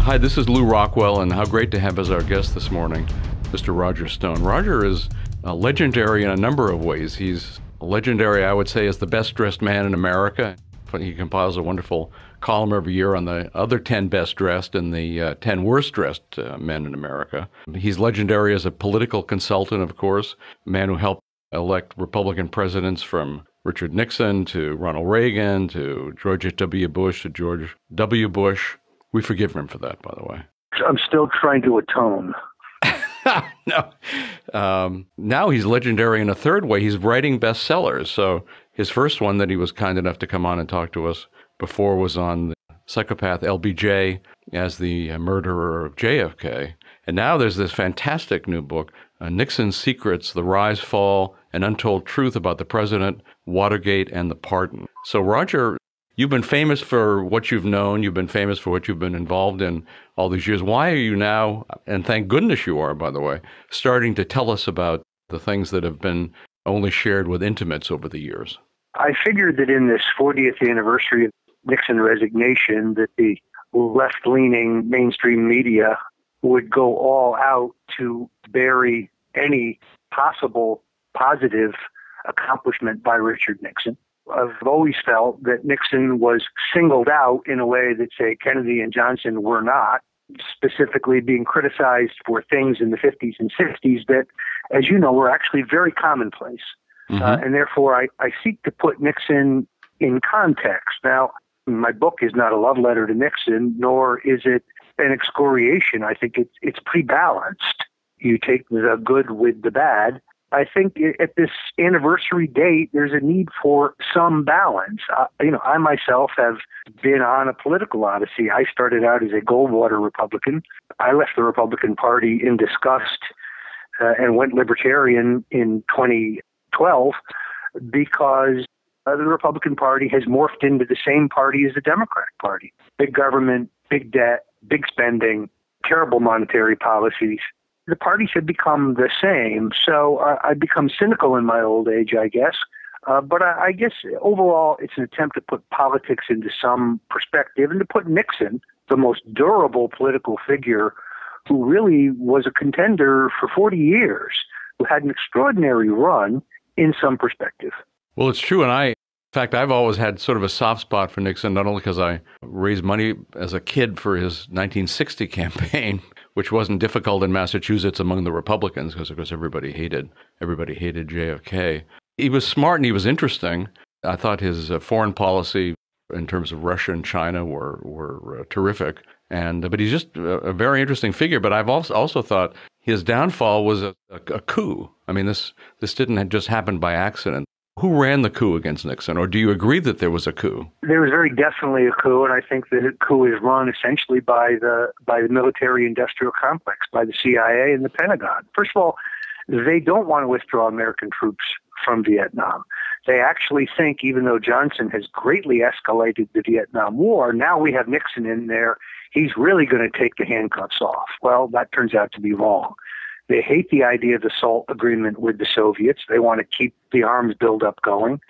Hi, this is Lew Rockwell, and how great to have as our guest this morning, Mr. Roger Stone. Roger is legendary in a number of ways. He's legendary, I would say, as the best-dressed man in America. He compiles a wonderful column every year on the other 10 best-dressed and the 10 worst-dressed men in America. He's legendary as a political consultant, of course, a man who helped elect Republican presidents from Richard Nixon to Ronald Reagan to George W. Bush to George W. Bush. We forgive him for that, by the way. I'm still trying to atone. No. Now he's legendary in a third way. He's writing bestsellers. So his first one that he was kind enough to come on and talk to us before was on the psychopath LBJ as the murderer of JFK. And now there's this fantastic new book, Nixon's Secrets, The Rise, Fall, and Untold Truth About the President, Watergate, and the Pardon. So Roger, you've been famous for what you've known. You've been famous for what you've been involved in all these years. Why are you now, and thank goodness you are, by the way, starting to tell us about the things that have been only shared with intimates over the years? I figured that in this 40th anniversary of Nixon resignation, that the left-leaning mainstream media would go all out to bury any possible positive accomplishment by Richard Nixon. I've always felt that Nixon was singled out in a way that, say, Kennedy and Johnson were not, specifically being criticized for things in the 50s and 60s that, as you know, were actually very commonplace. Mm-hmm. And therefore, I seek to put Nixon in context. Now, my book is not a love letter to Nixon, nor is it an excoriation. I think it's pretty balanced. You take the good with the bad. I think at this anniversary date, there's a need for some balance. I myself have been on a political odyssey. I started out as a Goldwater Republican. I left the Republican Party in disgust and went libertarian in 2012 because the Republican Party has morphed into the same party as the Democratic Party. Big government, big debt, big spending, terrible monetary policies. The parties have become the same, so I've become cynical in my old age, I guess. But I guess overall it's an attempt to put politics into some perspective and to put Nixon, the most durable political figure who really was a contender for 40 years, who had an extraordinary run, in some perspective. Well, it's true, and in fact, I've always had sort of a soft spot for Nixon, not only because I raised money as a kid for his 1960 campaign, which wasn't difficult in Massachusetts among the Republicans, because of course everybody hated JFK. He was smart and he was interesting. I thought his foreign policy in terms of Russia and China were terrific. But he's just a very interesting figure. But I've also thought his downfall was a coup. I mean, this didn't just happen by accident. Who ran the coup against Nixon, or do you agree that there was a coup? There was very definitely a coup, and I think that a coup is run essentially by the military-industrial complex, by the CIA and the Pentagon. First of all, they don't want to withdraw American troops from Vietnam. They actually think, even though Johnson has greatly escalated the Vietnam War, now we have Nixon in there, he's really going to take the handcuffs off. Well, that turns out to be wrong. They hate the idea of the SALT agreement with the Soviets. They want to keep the arms buildup going.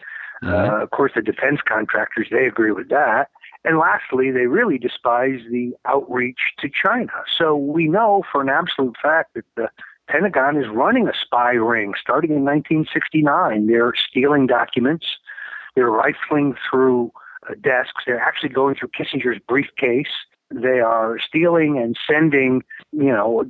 Mm-hmm. Of course, the defense contractors, they agree with that. And lastly, they really despise the outreach to China. So we know for an absolute fact that the Pentagon is running a spy ring starting in 1969. They're stealing documents. They're rifling through desks. They're actually going through Kissinger's briefcase. They are stealing and sending,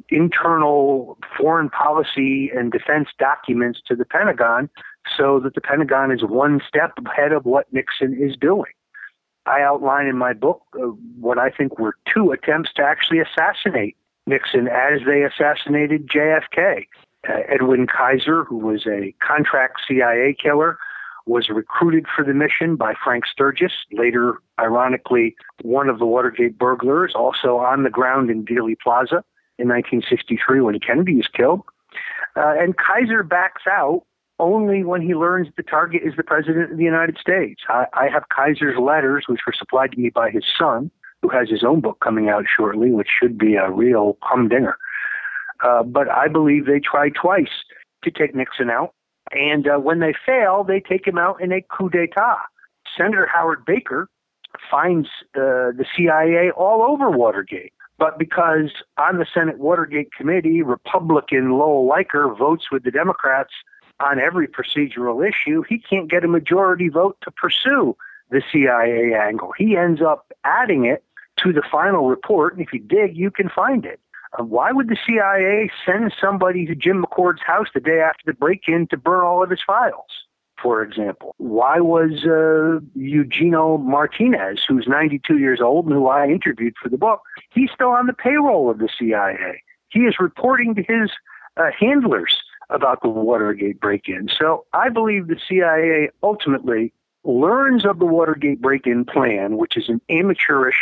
internal foreign policy and defense documents to the Pentagon so that the Pentagon is one step ahead of what Nixon is doing. I outline in my book what I think were two attempts to actually assassinate Nixon as they assassinated JFK. Edwin Kaiser, who was a contract CIA killer, was recruited for the mission by Frank Sturgis, later, ironically, one of the Watergate burglars, also on the ground in Dealey Plaza in 1963 when Kennedy was killed. And Kaiser backs out only when he learns the target is the President of the United States. I have Kaiser's letters, which were supplied to me by his son, who has his own book coming out shortly, which should be a real humdinger. But I believe they tried twice to take Nixon out. And when they fail, they take him out in a coup d'etat. Senator Howard Baker finds the CIA all over Watergate. But because on the Senate Watergate Committee, Republican Lowell Leiker votes with the Democrats on every procedural issue, he can't get a majority vote to pursue the CIA angle. He ends up adding it to the final report, and if you dig, you can find it. Why would the CIA send somebody to Jim McCord's house the day after the break-in to burn all of his files, for example? Why was Eugenio Martinez, who's 92 years old and who I interviewed for the book, he's still on the payroll of the CIA? He is reporting to his handlers about the Watergate break-in. So I believe the CIA ultimately learns of the Watergate break-in plan, which is an amateurish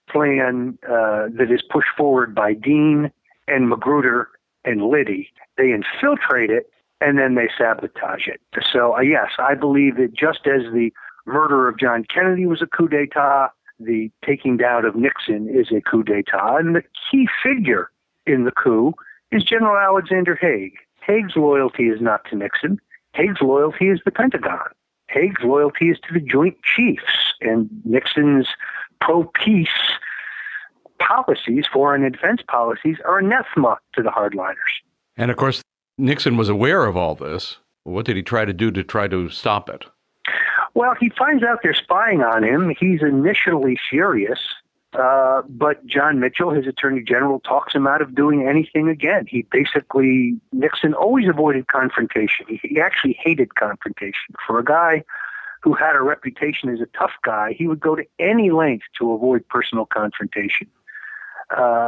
plan that is pushed forward by Dean and Magruder and Liddy. They infiltrate it, and then they sabotage it. So, yes, I believe that just as the murder of John Kennedy was a coup d'etat, the taking down of Nixon is a coup d'etat, and the key figure in the coup is General Alexander Haig. Haig's loyalty is not to Nixon. Haig's loyalty is the Pentagon. Haig's loyalty is to the Joint Chiefs, and Nixon's pro-peace policies, foreign and defense policies, are anathema to the hardliners. And of course, Nixon was aware of all this. What did he try to do to try to stop it? Well, he finds out they're spying on him. He's initially furious, but John Mitchell, his attorney general, talks him out of doing anything again. Nixon always avoided confrontation. He actually hated confrontation. For a guy who had a reputation as a tough guy, he would go to any length to avoid personal confrontation.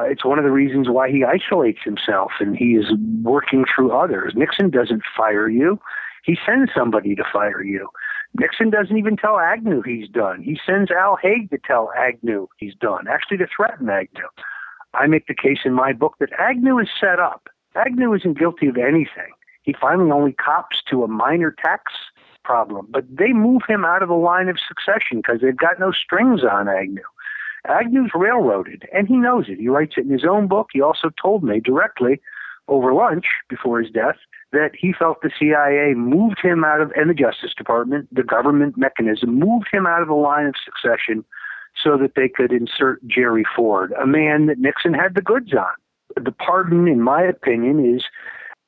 It's one of the reasons why he isolates himself and he is working through others. Nixon doesn't fire you. He sends somebody to fire you. Nixon doesn't even tell Agnew he's done. He sends Al Haig to tell Agnew he's done, actually to threaten Agnew. I make the case in my book that Agnew is set up. Agnew isn't guilty of anything. He finally only cops to a minor tax problem, but they move him out of the line of succession because they've got no strings on Agnew. Agnew's railroaded, and he knows it. He writes it in his own book. He also told me directly over lunch before his death that he felt the CIA moved him out of, and the Justice Department, the government mechanism, moved him out of the line of succession so that they could insert Gerald Ford, a man that Nixon had the goods on. The pardon, in my opinion,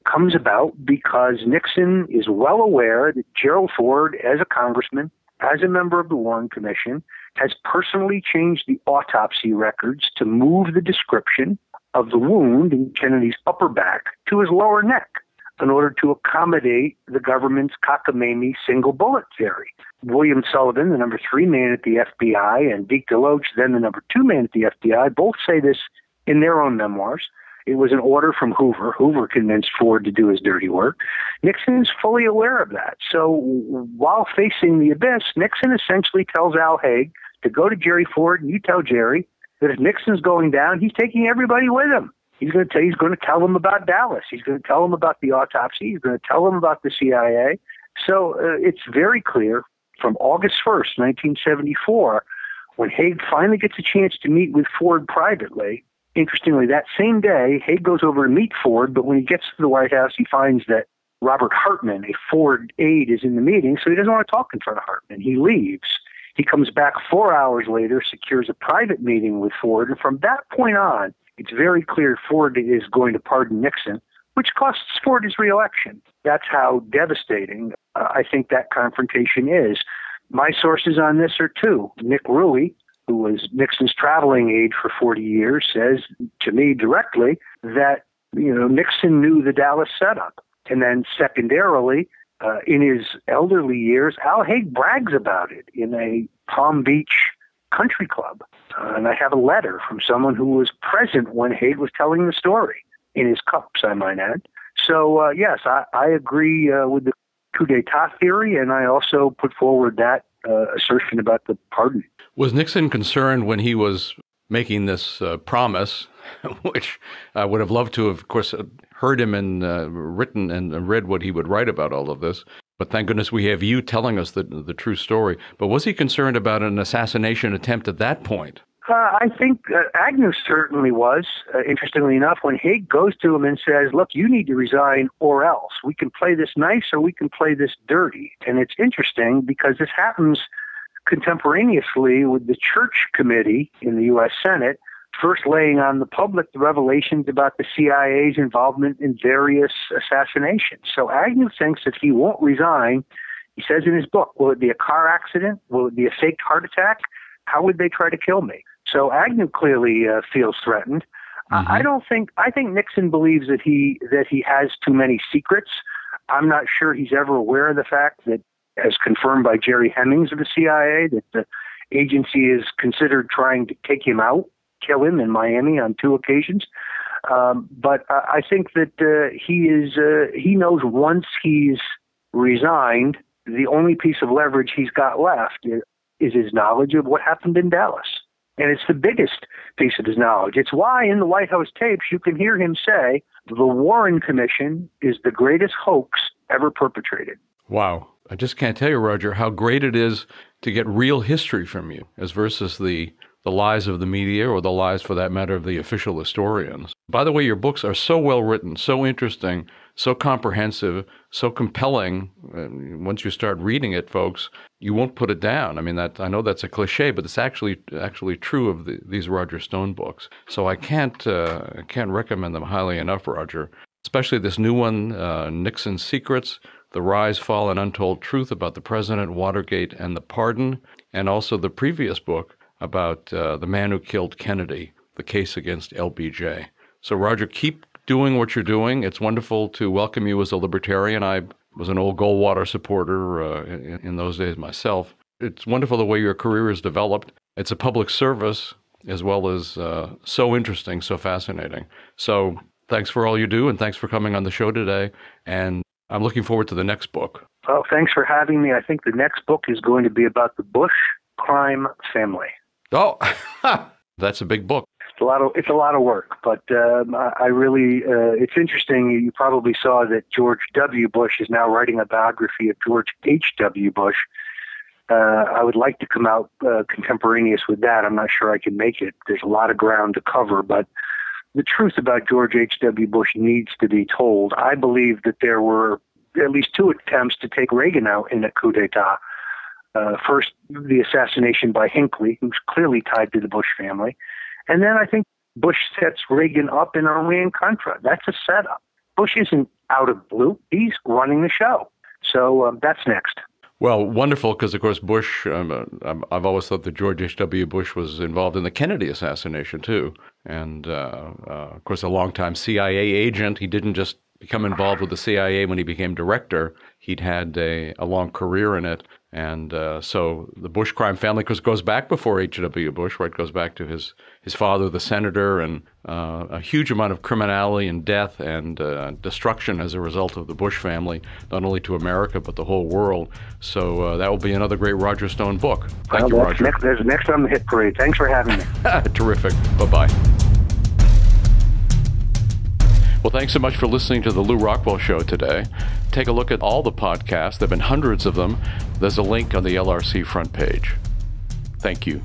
comes about because Nixon is well aware that Gerald Ford, as a congressman, as a member of the Warren Commission, has personally changed the autopsy records to move the description of the wound in Kennedy's upper back to his lower neck in order to accommodate the government's cockamamie single bullet theory. William Sullivan, the number 3 man at the FBI, and Deke DeLoach, then the number 2 man at the FBI, both say this in their own memoirs. It was an order from Hoover. Hoover convinced Ford to do his dirty work. Nixon is fully aware of that. So while facing the abyss, Nixon essentially tells Al Haig to go to Jerry Ford, and you tell Jerry that if Nixon's going down, he's taking everybody with him. He's going to tell them about Dallas. He's going to tell them about the autopsy. He's going to tell them about the CIA. So it's very clear from August 1st, 1974, when Haig finally gets a chance to meet with Ford privately. Interestingly, that same day, Haig goes over to meet Ford, but when he gets to the White House, he finds that Robert Hartman, a Ford aide, is in the meeting, so he doesn't want to talk in front of Hartman. He leaves. He comes back 4 hours later, secures a private meeting with Ford, and from that point on, it's very clear Ford is going to pardon Nixon, which costs Ford his reelection. That's how devastating I think that confrontation is. My sources on this are 2. Nick Ruey, who was Nixon's traveling aide for 40 years, says to me directly that, Nixon knew the Dallas setup. And then secondarily, in his elderly years, Al Haig brags about it in a Palm Beach country club. And I have a letter from someone who was present when Haig was telling the story, in his cups, I might add. So, yes, I agree with the coup d'etat theory, and I also put forward that assertion about the pardon. Was Nixon concerned when he was making this promise, which I would have loved to have, of course, heard him and written and read what he would write about all of this? But thank goodness we have you telling us the true story. But was he concerned about an assassination attempt at that point? I think Agnew certainly was. Interestingly enough, when Haig goes to him and says, look, you need to resign or else. We can play this nice or we can play this dirty. And it's interesting because this happens contemporaneously with the Church Committee in the U.S. Senate first laying on the public the revelations about the CIA's involvement in various assassinations. So Agnew thinks that he won't resign. He says in his book, will it be a car accident? Will it be a faked heart attack? How would they try to kill me? So Agnew clearly feels threatened. Mm-hmm. I think Nixon believes that he has too many secrets. I'm not sure he's ever aware of the fact that, as confirmed by Jerry Hemmings of the CIA, that the agency has considered trying to take him out, kill him in Miami on 2 occasions. But I think that he knows once he's resigned, the only piece of leverage he's got left is his knowledge of what happened in Dallas. And it's the biggest piece of his knowledge. It's why in the White House tapes you can hear him say, the Warren Commission is the greatest hoax ever perpetrated. Wow. I just can't tell you, Roger, how great it is to get real history from you as versus the lies of the media or the lies, for that matter, of the official historians. By the way, your books are so well written, so interesting, so comprehensive, so compelling. Once you start reading it, folks, you won't put it down. I mean, I know that's a cliche, but it's actually true of these Roger Stone books. So I can't recommend them highly enough, Roger. Especially this new one, Nixon's Secrets: The Rise, Fall, and Untold Truth About the President, Watergate, and the Pardon, and also the previous book about the man who killed Kennedy, the case against LBJ. So, Roger, keep doing what you're doing. It's wonderful to welcome you as a libertarian. I was an old Goldwater supporter in those days myself. It's wonderful the way your career has developed. It's a public service as well as so interesting, so fascinating. So thanks for all you do, and thanks for coming on the show today. And I'm looking forward to the next book. Well, thanks for having me. I think the next book is going to be about the Bush crime family. Oh, that's a big book. It's a lot of work, but I really, it's interesting. You probably saw that George W. Bush is now writing a biography of George H.W. Bush. I would like to come out contemporaneous with that. I'm not sure I can make it. There's a lot of ground to cover, but the truth about George H.W. Bush needs to be told. I believe that there were at least 2 attempts to take Reagan out in the coup d'etat. First, the assassination by Hinckley, who's clearly tied to the Bush family. And then I think Bush sets Reagan up in Iran-Contra. That's a setup. Bush isn't out of blue. He's running the show. So that's next. Well, wonderful, because, of course, Bush, I've always thought that George H.W. Bush was involved in the Kennedy assassination, too. And, of course, a longtime CIA agent. He didn't just become involved with the CIA when he became director. He'd had a long career in it. And so the Bush crime family, of course, goes back before H.W. Bush, right? Goes back to his father, the senator, and a huge amount of criminality and death and destruction as a result of the Bush family, not only to America, but the whole world. So that will be another great Roger Stone book. Thank you, Roger. There's next on the hit parade. Thanks for having me. Terrific. Bye-bye. Well, thanks so much for listening to the Lew Rockwell Show today. Take a look at all the podcasts. There have been hundreds of them. There's a link on the LRC front page. Thank you.